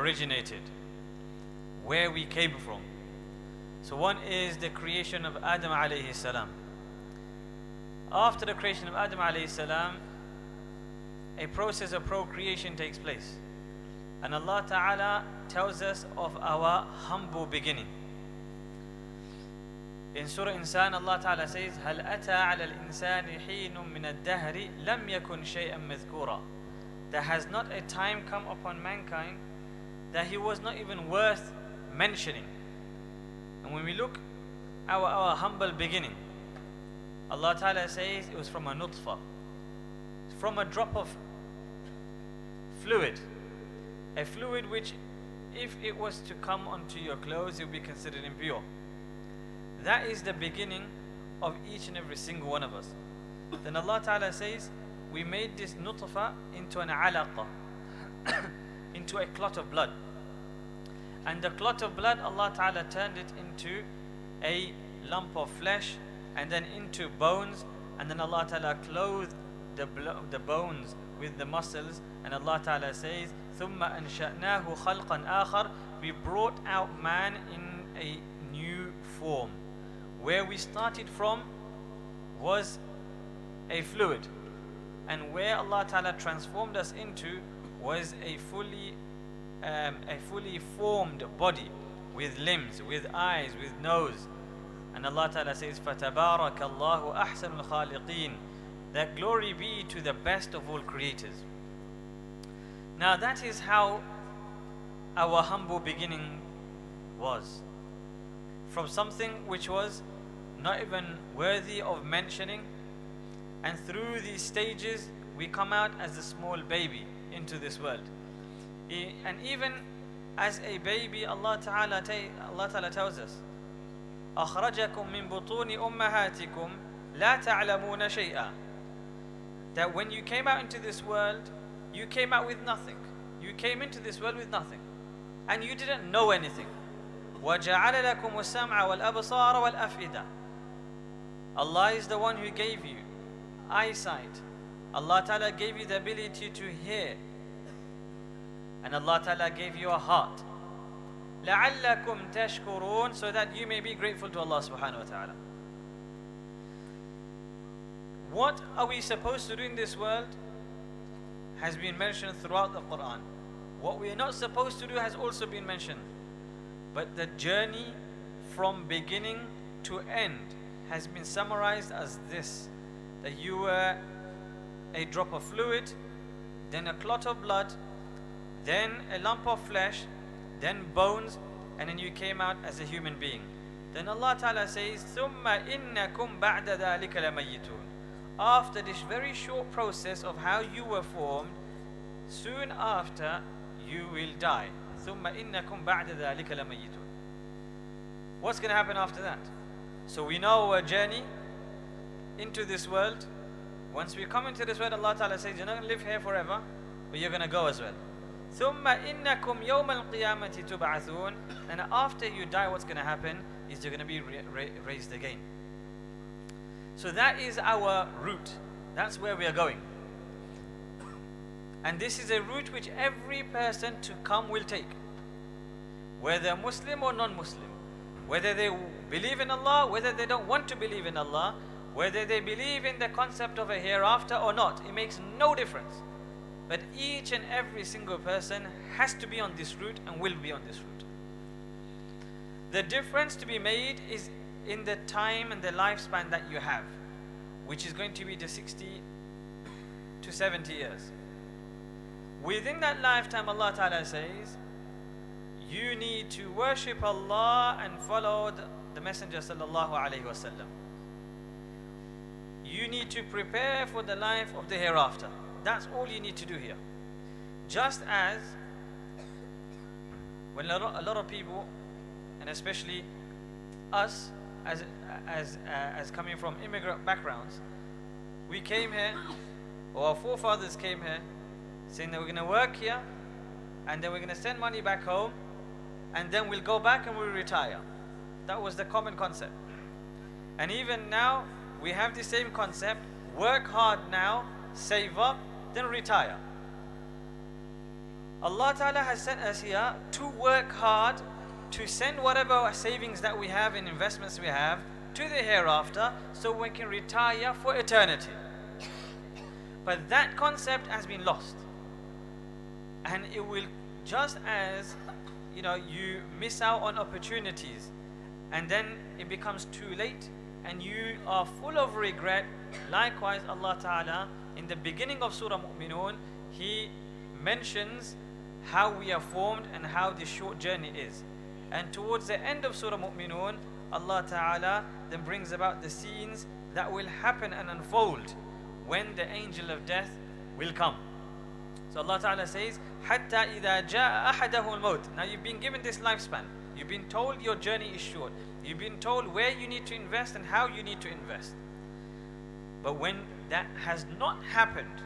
originated, where we came from. So one is the creation of Adam alayhi salam. After the creation of Adam alayhi salam, a process of procreation takes place. And Allah Ta'ala tells us of our humble beginning. In Surah Insan, Allah Ta'ala says, هَلْ أَتَى عَلَى الْإِنسَانِ حِينٌ مِّنَ الدَّهْرِ لَمْ يَكُنْ شَيْئًا مَذْكُورًا. There has not a time come upon mankind that he was not even worth mentioning. And when we look at our humble beginning, Allah Ta'ala says it was from a nutfa, from a drop of fluid. A fluid which, if it was to come onto your clothes, it would be considered impure. That is the beginning of each and every single one of us. Then Allah Ta'ala says, we made this nutfa into an alaqa, into a clot of blood. And the clot of blood, Allah Ta'ala turned it into a lump of flesh, and then into bones, and then Allah Ta'ala clothed the bones with the muscles, and Allah Ta'ala says, ثُمَّ أَنْشَأْنَاهُ خَلْقًا آخَرَ. We brought out man in a new form. Where we started from was a fluid, and where Allah Ta'ala transformed us into was a fully formed body, with limbs, with eyes, with nose. And Allah Ta'ala says, فَتَبَارَكَ اللَّهُ أَحْسَنُ الْخَالِقِينَ. That glory be to the best of all creators. Now that is how our humble beginning was. From something which was not even worthy of mentioning, and through these stages we come out as a small baby into this world. And even as a baby, Allah Ta'ala tells us, أخرجكم من بطون أمهاتكم لا تعلمون شيئا. That when you came out into this world, you came out with nothing. You came into this world with nothing, and you didn't know anything. وَجَعَلَ لَكُمُ السَّمْعَ وَالْأَبْصَارَ وَالْأَفْئِدَةَ. Allah is the one who gave you eyesight. Allah Ta'ala gave you the ability to hear, and Allah Ta'ala gave you a heart. لَعَلَّكُمْ تَشْكُرُونَ. So that you may be grateful to Allah Subhanahu wa Ta'ala. What are we supposed to do in this world has been mentioned throughout the Quran. What we are not supposed to do has also been mentioned. But the journey from beginning to end has been summarized as this: that you were a drop of fluid, then a clot of blood, then a lump of flesh, then bones, and then you came out as a human being. Then Allah Ta'ala says, ثُمَّ إِنَّكُمْ بَعْدَ ذَلِكَ لَمَيِّتُونَ. After this very short process of how you were formed, soon after you will die. ثُمَّ إِنَّكُمْ بَعْدَ ذَلِكَ لَمَيِّتُونَ. What's going to happen after that? So we know our journey into this world. Once we come into this world, Allah Ta'ala says, you're not going to live here forever, but you're going to go as well. ثُمَّ إِنَّكُمْ يَوْمَ الْقِيَامَةِ تُبْعَثُونَ. And after you die, what's going to happen is you're going to be raised again. So that is our route. That's where we are going. And this is a route which every person to come will take, whether Muslim or non-Muslim, whether they believe in Allah, whether they don't want to believe in Allah, whether they believe in the concept of a hereafter or not. It makes no difference. But each and every single person has to be on this route and will be on this route. The difference to be made is in the time and the lifespan that you have, which is going to be the 60 to 70 years. Within that lifetime, Allah Ta'ala says, you need to worship Allah and follow the Messenger Sallallahu Alaihi Wasallam. You need to prepare for the life of the hereafter. That's all you need to do here. Just as when a lot of people, and especially us as coming from immigrant backgrounds, we came here, or our forefathers came here, saying that we're going to work here, and then we're going to send money back home, and then we'll go back and we'll retire. That was the common concept. And even now, we have the same concept: work hard now, save up, then retire. Allah Ta'ala has sent us here to work hard, to send whatever savings that we have and investments we have to the hereafter, so we can retire for eternity. But that concept has been lost. And it will, just as you miss out on opportunities and then it becomes too late and you are full of regret. Likewise, Allah Ta'ala in the beginning of Surah Mu'minun, He mentions how we are formed and how this short journey is. And towards the end of Surah Mu'minun, Allah Ta'ala then brings about the scenes that will happen and unfold when the angel of death will come. So Allah Ta'ala says, Hatta إِذَا جَاءَ أَحَدَهُ الْمَوْتِ. Now you've been given this lifespan. You've been told your journey is short. You've been told where you need to invest and how you need to invest. But when that has not happened,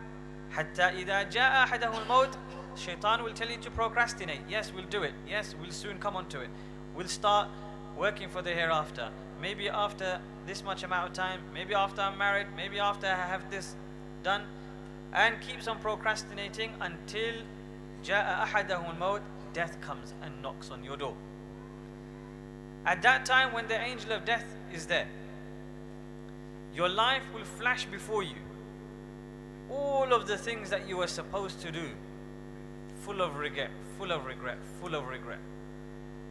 Hatta إِذَا جَاءَ أَحَدَهُ الْمَوْتِ, Shaitan will tell you to procrastinate. Yes, we'll do it. Yes, we'll soon come onto it. We'll start working for the hereafter. Maybe after this much amount of time. Maybe after I'm married. Maybe after I have this done. And keeps on procrastinating until جاء أحدهم الموت, death comes and knocks on your door. At that time, when the angel of death is there, your life will flash before you. All of the things that you were supposed to do, full of regret, full of regret, full of regret.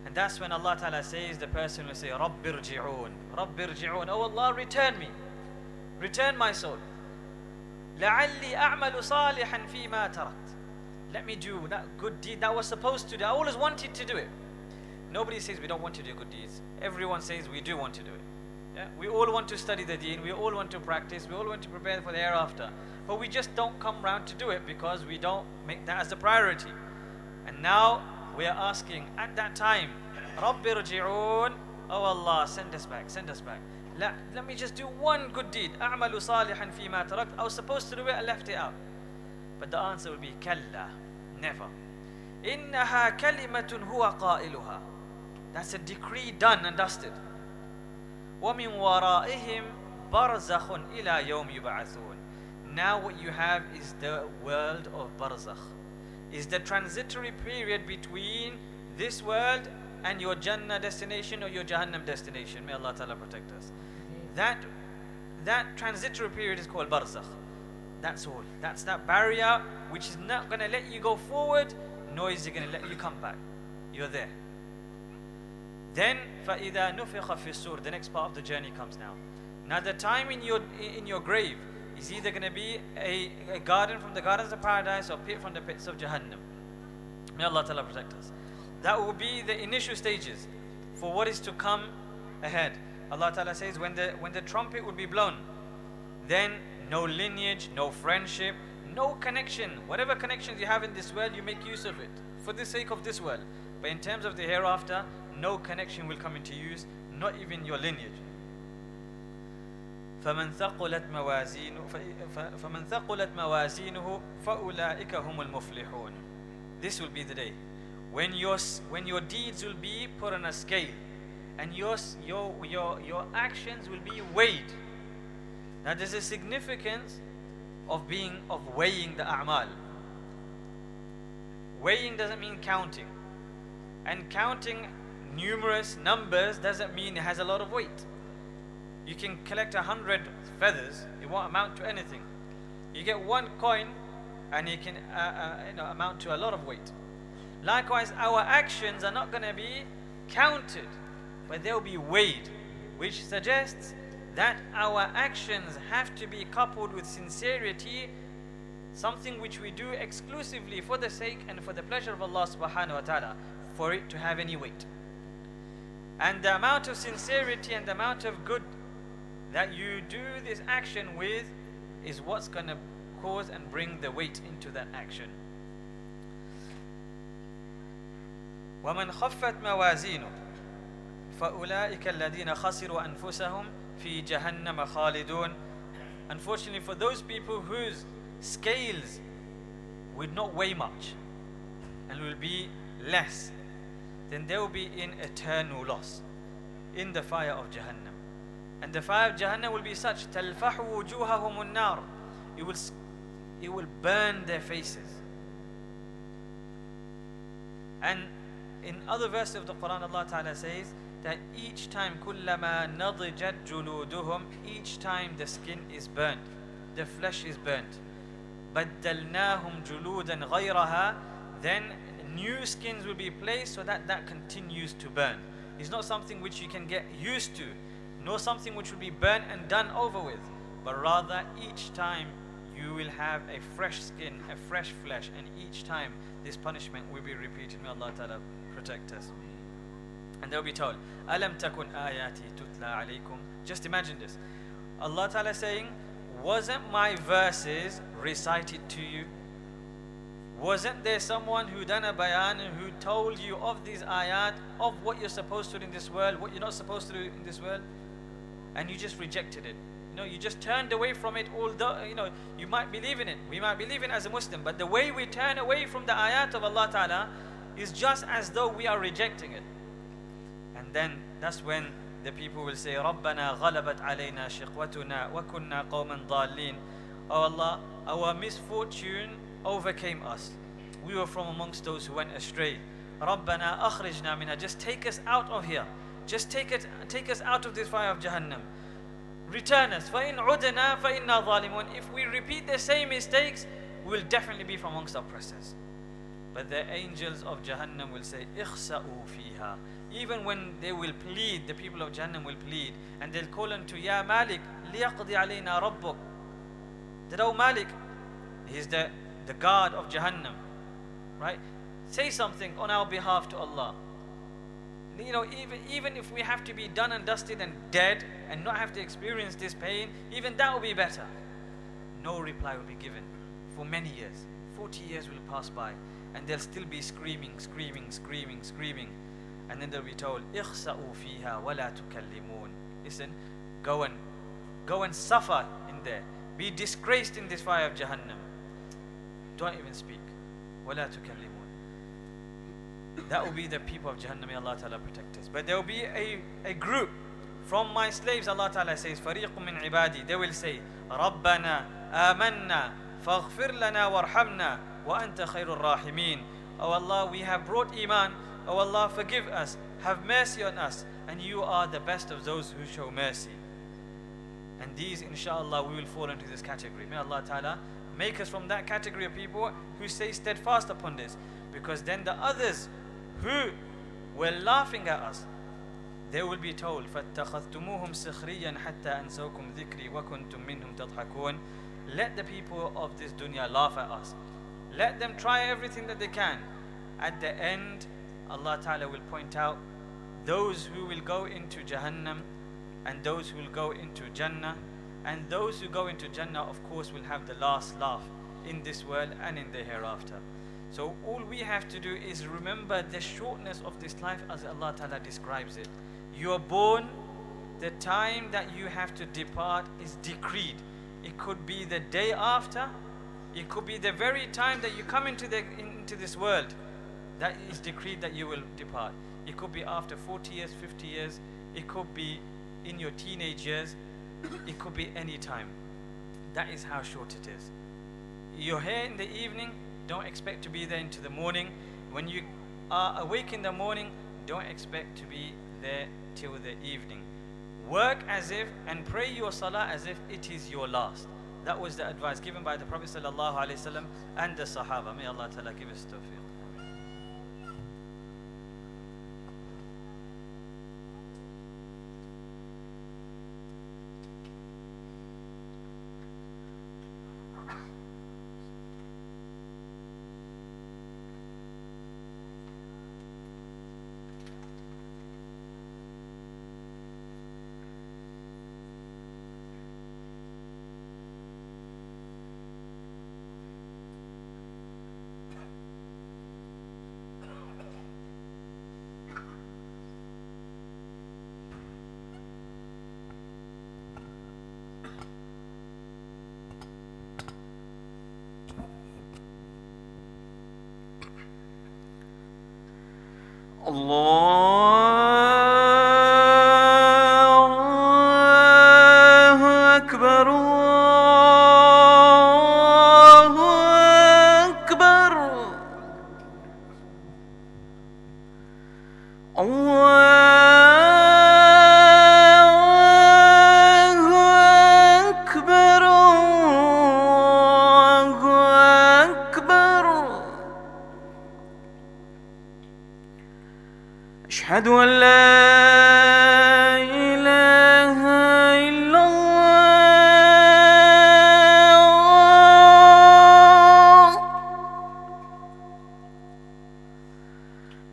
And that's when Allah Ta'ala says, the person will say, رَبِّ ارْجِعُونَ رَبِّ ارْجِعُونَ. Oh Allah, return me. Return my soul. لَعَلِّي أَعْمَلُ صَالِحًا فِي مَا تَرَكْتُ. Let me do that good deed that I was supposed to do. I always wanted to do it. Nobody says we don't want to do good deeds. Everyone says we do want to do it. Yeah? We all want to study the deen. We all want to practice. We all want to prepare for the hereafter. But we just don't come round to do it because we don't make that as a priority. And now we are asking at that time, رَبِّ ارْجِعُونَ. Oh Allah, send us back, send us back. Let me just do one good deed. أَعْمَلُ صَالِحًا فِي مَا تَرَكْتُ. I was supposed to do it, I left it out. But the answer will be كَلَّا, never. إِنَّهَا كَلِمَةٌ هُوَ قَائِلُهَا. That's a decree done and dusted. وَمِنْ وَرَائِهِمْ بَرْزَخٌ إِلَى يَوْمِ يُبْعَثُونَ. Now what you have is the world of barzakh. Is the transitory period between this world and your Jannah destination or your Jahannam destination. May Allah Ta'ala protect us. That transitory period is called barzakh. That's all. That's that barrier which is not going to let you go forward, nor is it going to let you come back. You're there. Then, فَإِذَا نُفِخَ فِي الصُّورِ. The next part of the journey comes now. Now the time in your grave is either going to be a garden from the gardens of paradise or pit from the pits of Jahannam. May Allah Ta'ala protect us. That will be the initial stages for what is to come ahead. Allah Ta'ala says when the trumpet will be blown, then no lineage, no friendship, no connection. Whatever connections you have in this world, you make use of it for the sake of this world. But in terms of the hereafter, no connection will come into use, not even your lineage. فَمَنْ ثَقُلَتْ مَوَازِينُهُ فَأُولَٰئِكَ هُمُ الْمُفْلِحُونَ. This will be the day when your deeds will be put on a scale and your actions will be weighed. Now there's a significance of weighing the a'mal. Weighing doesn't mean counting. And counting numerous numbers doesn't mean it has a lot of weight. You can collect 100 feathers, it won't amount to anything. You get one coin and it can amount to a lot of weight. Likewise, our actions are not going to be counted, but they'll be weighed, which suggests that our actions have to be coupled with sincerity, something which we do exclusively for the sake and for the pleasure of Allah subhanahu wa ta'ala, for it to have any weight. And the amount of sincerity and the amount of good that you do this action with is what's going to cause and bring the weight into that action. وَمَنْ خَفَّتْ مَوَازِينُهُ فَأُولَٰئِكَ الَّذِينَ خَسِرُوا أَنفُسَهُمْ فِي جَهَنَّمَ خَالِدُونَ. Unfortunately, for those people whose scales would not weigh much and will be less, then they will be in eternal loss in the fire of Jahannam. And the fire of Jahannam will be such, تَلْفَحُ وُجُوهَهُمُ النَّارِ. It will burn their faces. وَمَأْوَاهُمُ النَّارُ. وَبِئْسَ الْمِهَادُ. And their home will be the fire. وَمَا لِلظَّالِمِينَ مِنْ أَنصَارٍ. And the fire of Jahannam will be such, تَلْفَحُ وُجُوهَهُمُ النَّارُ. It will burn their faces. And in other verses of the Quran, Allah Ta'ala says that each time كُلَّمَا نَضِجَتْ جُلُودُهُم, each time the skin is burnt, the flesh is burnt, بَدَّلْنَاهُمْ جُلُودًا غَيْرَهَا, then new skins will be placed so that that continues to burn. It's not something which you can get used to, nor something which will be burnt and done over with, but rather each time you will have a fresh skin, a fresh flesh, and each time this punishment will be repeated. May Allah Ta'ala protect us. And they'll be told, أَلَمْ تَكُنْ آيَاتِي تُتْلَى عَلَيْكُمْ. Just imagine this. Allah Ta'ala saying, wasn't my verses recited to you? Wasn't there someone who done a bayan and who told you of these ayat, of what you're supposed to do in this world, what you're not supposed to do in this world? And you just rejected it. You just turned away from it, although, you might believe in it. We might believe in it as a Muslim, but the way we turn away from the ayat of Allah Ta'ala is just as though we are rejecting it. And then that's when the people will say, رَبَّنَا غَلَبَتْ عَلَيْنَا شِقْوَتُنَا وَكُنَّا قَوْمًا ضَالِّينَ. Oh Allah, our misfortune overcame us. We were from amongst those who went astray. رَبَّنَا أَخْرِجْنَا مِنْهَا. Just take us out of here. Just take us out of this fire of Jahannam. Return us. فَإِنْ عُدْنَا فَإِنَّا ظَالِمُونَ. If we repeat the same mistakes, we will definitely be from amongst oppressors. But the angels of Jahannam will say, اخسأوا فيها. Even when they will plead, the people of Jahannam will plead, and they'll call unto Ya Malik, ليقضي علينا ربك. That, oh Malik, he's the God of Jahannam, right? Say something on our behalf to Allah. Even if we have to be done and dusted and dead and not have to experience this pain, even that will be better. No reply will be given for many years. 40 years will pass by, and they'll still be screaming. And then they'll be told, اخسأوا فيها ولا تكلمون. Listen, go and suffer in there. Be disgraced in this fire of Jahannam. Don't even speak. ولا تكلمون. That will be the people of Jahannam. May Allah Ta'ala protect us. But there will be a group from my slaves. Allah Ta'ala says, فريق من عبادي. They will say, ربنا آمنا فاغفر لنا وارحمنا وأنت خير الراحمين. Oh Allah, we have brought iman. Oh Allah, forgive us, have mercy on us, and you are the best of those who show mercy. And these, inshallah, we will fall into this category. May Allah Ta'ala make us from that category of people who stay steadfast upon this. Because then the others who were laughing at us, they will be told, فَاتَّخَذْتُمُوهُمْ سِخْرِيًّا حَتَّى أَنْسَوْكُمْ ذِكْرِي وَكُنْتُمْ مِنْهُمْ تَضْحَكُونَ. Let the people of this dunya laugh at us. Let them try everything that they can. At the end, Allah Ta'ala will point out those who will go into Jahannam and those who will go into Jannah. And those who go into Jannah, of course, will have the last laugh in this world and in the hereafter. So all we have to do is remember the shortness of this life as Allah Ta'ala describes it. You are born, the time that you have to depart is decreed. It could be the day after, it could be the very time that you come into this world. That is decreed that you will depart. It could be after 40 years, 50 years. It could be in your teenage years. It could be any time. That is how short it is. You're here in the evening, don't expect to be there into the morning. When you are awake in the morning, don't expect to be there till the evening. Work as if and pray your salah as if it is your last. That was the advice given by the Prophet ﷺ and the Sahaba. May Allah Ta'ala give us tawfiq. الله أكبر الله أكبر الله أكبر الله أكبر أشهد أن لا إله إلا الله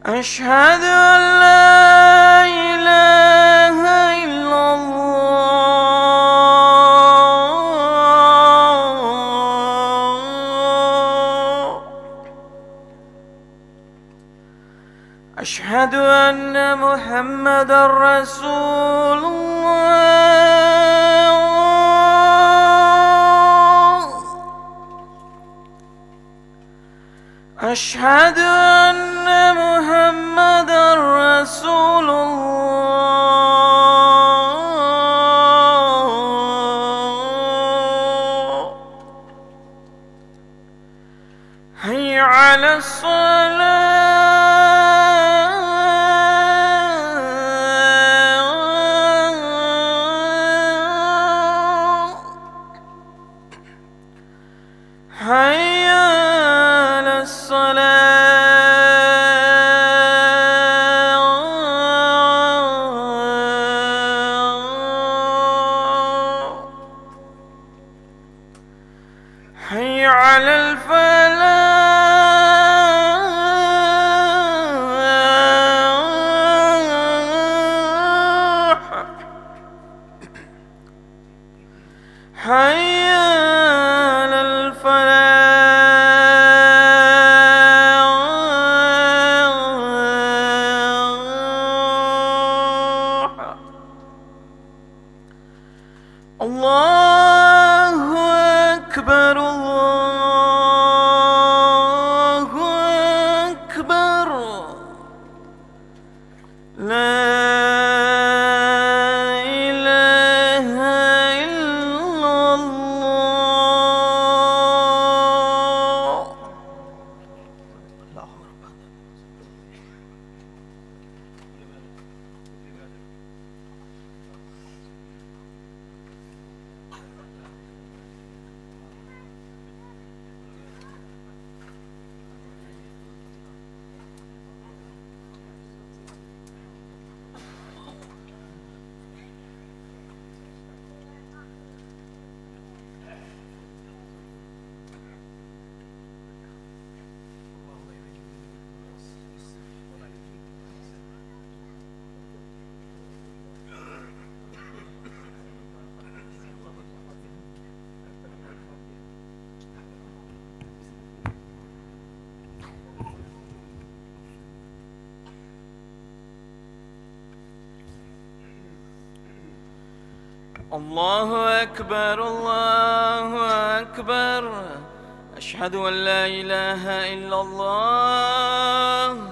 أشهد أن لا إله إلا الله أشهد أن محمدا رسول الله أشهد أن محمدا رسول الله هيا على الصلاة هيا على الصلاة هيا على الفلاح هيا على الفلاح الله أكبر الله أكبر لا إله إلا الله الله أكبر الله أكبر أشهد أن لا إله إلا الله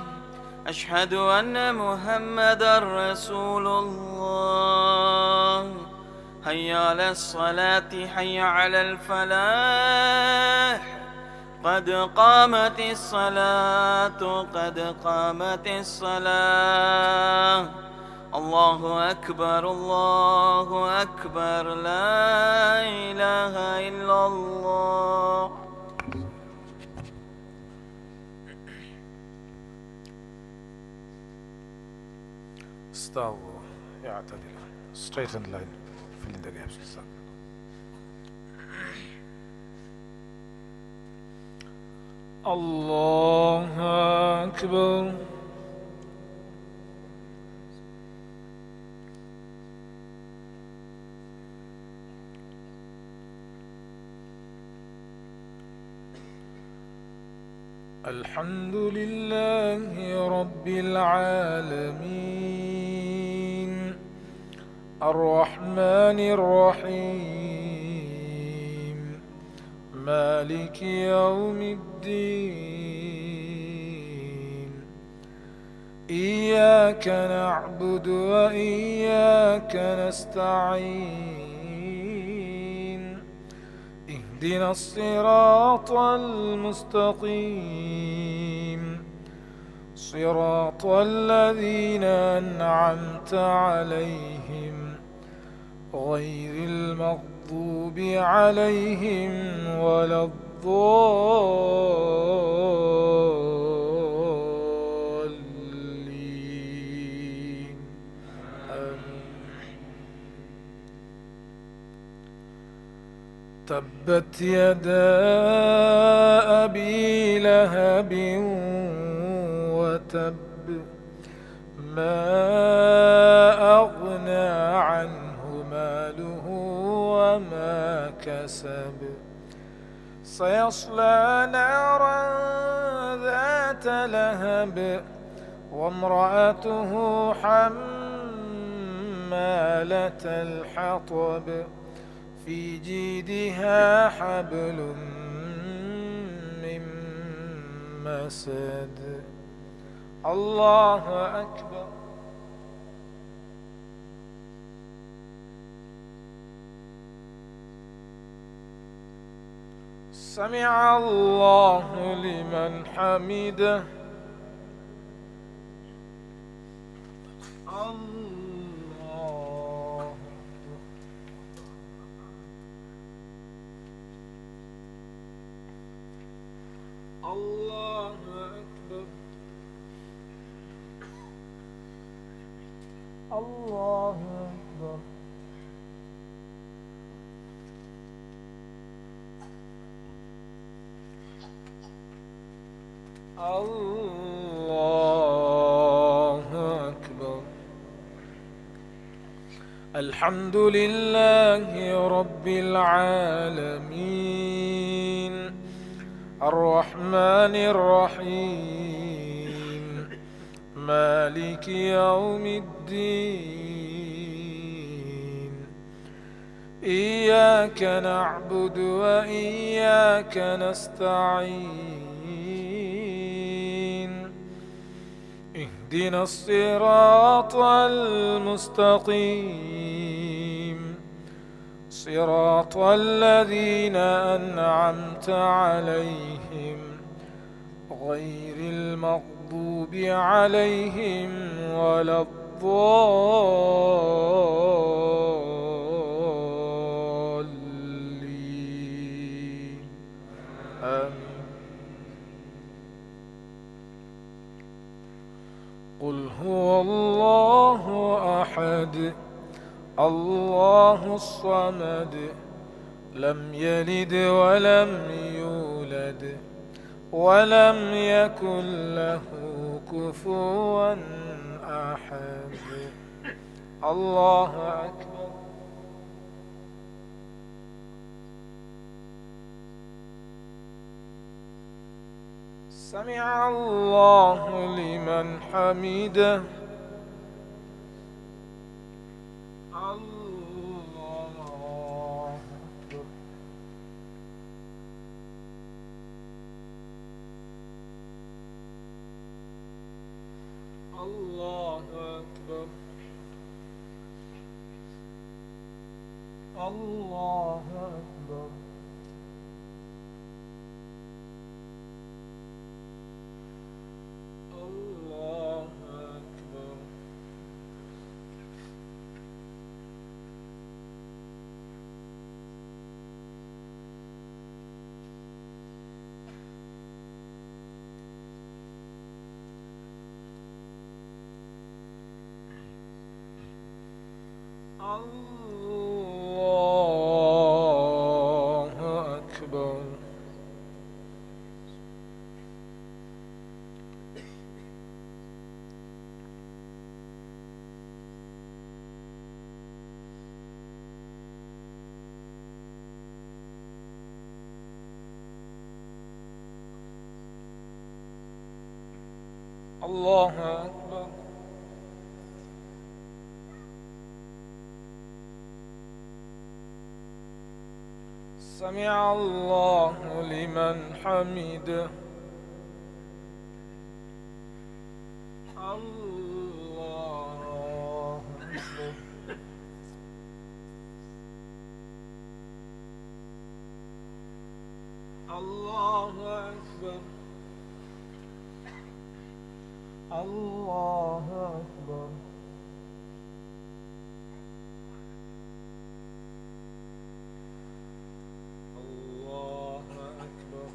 أشهد أن محمدا رسول الله هيا على الصلاة هيا على الفلاح قد قامت الصلاة قد قامت الصلاة الله أكبر الله أكبر لا إله إلا الله استووا اعتدل straighten line fill in the gaps الله أكبر الحمد لله رب العالمين الرحمن الرحيم مالك يوم الدين إياك نعبد وإياك نستعين اهدنا الصراط المستقيم صراط الذين أنعمت عليهم غير المغضوب عليهم ولا الضالين آمين. تبت يدا أبي لهب وتب ما أغنى عنه ماله وما كسب سيصلى نارا ذات لهب وامرأته حمالة الحطب في جيدها حبل من مسد. الله أكبر. سمع الله لمن حمده. الله الله أكبر. الله أكبر. الله أكبر. الحمد لله رب العالمين الرحمن الرحيم مالك يوم الدين إياك نعبد وإياك نستعين اهدنا الصراط المستقيم صراط الذين أنعمت عليهم غير المغضوب عليهم ولا الضالين آمين. قل هو الله أحد الله الصمد لم يلد ولم يولد ولم يكن له كفوا أحد. الله أكبر. سمع الله لمن حمده. الله أكبر. الله أكبر. الله أكبر. الله أكبر. الله أكبر. الله أكبر. سمع الله لمن حمده. الله أكبر. الله أكبر. الله أكبر. الله أكبر.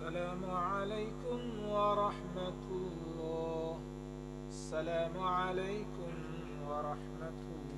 السلام عليكم ورحمة الله. السلام عليكم ورحمة الله.